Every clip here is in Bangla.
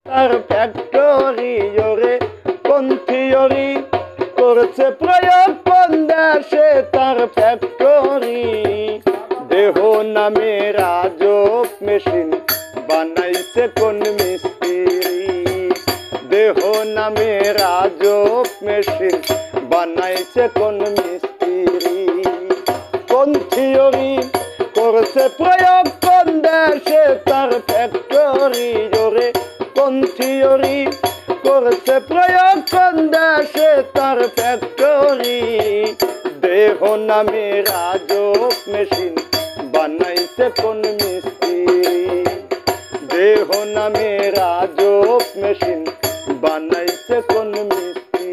তার ফ্যাক্টরি ওরে কোন থিওরি করছে প্রয়োগ কোন দেশে তার ফ্যাক্টরি দেহ নামে রাজক মেশিন বানাইছে কোন মিস্ত্রি দেহ নামে রাজক মেশিন বানাইছে কোন মিস্ত্রি কোন থিওরি করছে প্রয়োগ কোন দেশে তার ফ্যাক্টরি ওরে কোন থিওরি করছে প্রয়োগ কোন দেশে তার ফ্যাক্টরি দেহ নামে রাজক মেশিন বানাইছে কোন মিস্ত্রি দেহ নামে রাজক মেশিন বানাইছে কোন মিস্ত্রি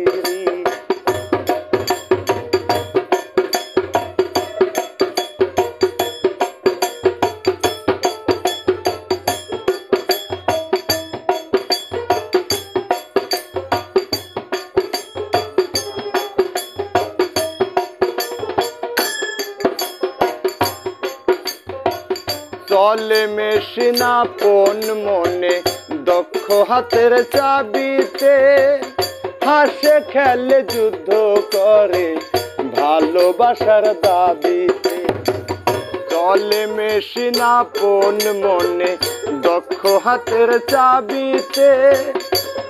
চলে মেশিন আপন মনে দক্ষ হাতের চাবিতে হাসে খেলে যুদ্ধ করে ভালোবাসার দাবিতে চলে মেশিন আপন মনে দক্ষ হাতের চাবিতে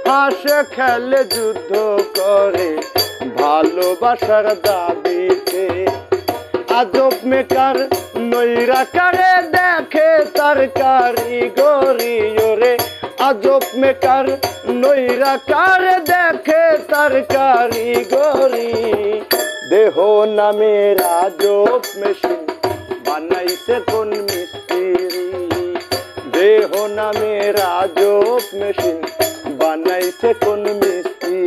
হাসে খেলে যুদ্ধ করে ভালোবাসার দাবিতে আজব মেকার নৈরাকারে দেখে তার কারিগরি ওরে আজব মেকার নৈরাকারে দেখে তার কারিগরি দেহ নামে রাজক মেশিন বানাইছে কোন মিস্ত্রি দেহ নামে রাজক মেশিন বানাইছে কোন মিস্ত্রি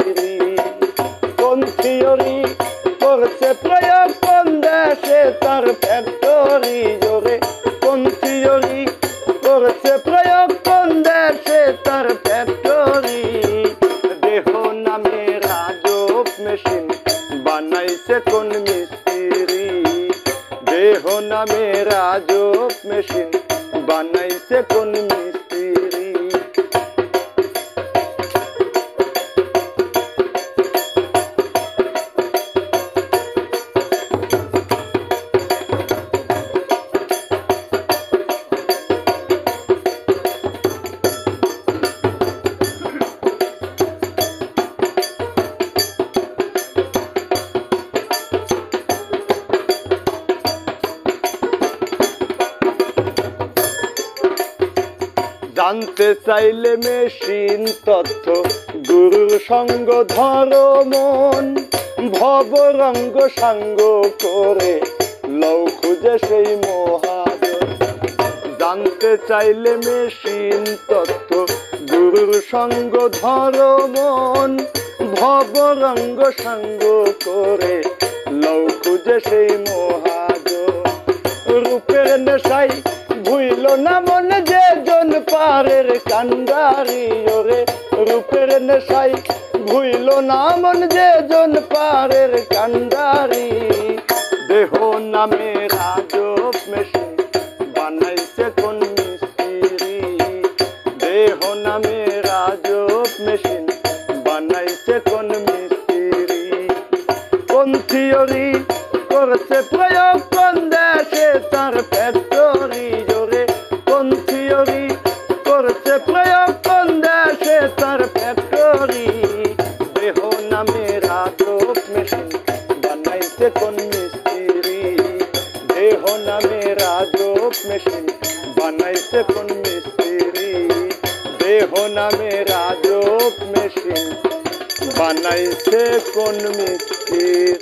কোন থিওরি করছে প্রয়োগ কোন দেশে তার ফ্যাক্টরি ওরে কোন থিওরি করছে প্রয়োগ কোন দেশে তার ফ্যাক্টরি দেহ নামে রাজক মেশিন বানাইছে কোন মিস্ত্রি দেহ নামে রাজক মেশিন বানাইছে কোন মিস্ত্রি জানতে চাইলে মেশিন তথ্য গুরুর সঙ্গ ধরো মন ভবরঙ্গ সাঙ্গ করে লও খুঁজে সেই মহাজন জানতে চাইলে মেশিন তথ্য গুরুর সঙ্গ ধরো মন ভবরঙ্গ সাঙ্গ করে লও খুঁজে সেই মহাজন রূপের নেশাই ভুইল না মন যে জন পারের কান্ডারি ওরে রূপের নেশাই ভুইল না মন যে জন পারের কান্ডারি দেহ নামে রাজক মেশিন বানাইছে কোন মিস্ত্রি দেহ নামে রাজক মেশিন বানাইছে কোন মিস্ত্রি কোন থিওরি করছে প্রয়োগ কোন দেশে তার ফ্যাক্টরি ওরে কোন থিওরি করছে প্রয়োগ কোন দেশে তার ফ্যাক্টরি দেহ নামে রাজক মেশিন বানাইছে কোন মিস্ত্রি দেহ নামে রাজক মেশিন বানাইছে কোন মিস্ত্রি দেহ নামে রাজক মেশিন বানাইছে কোন মিস্ত্রি।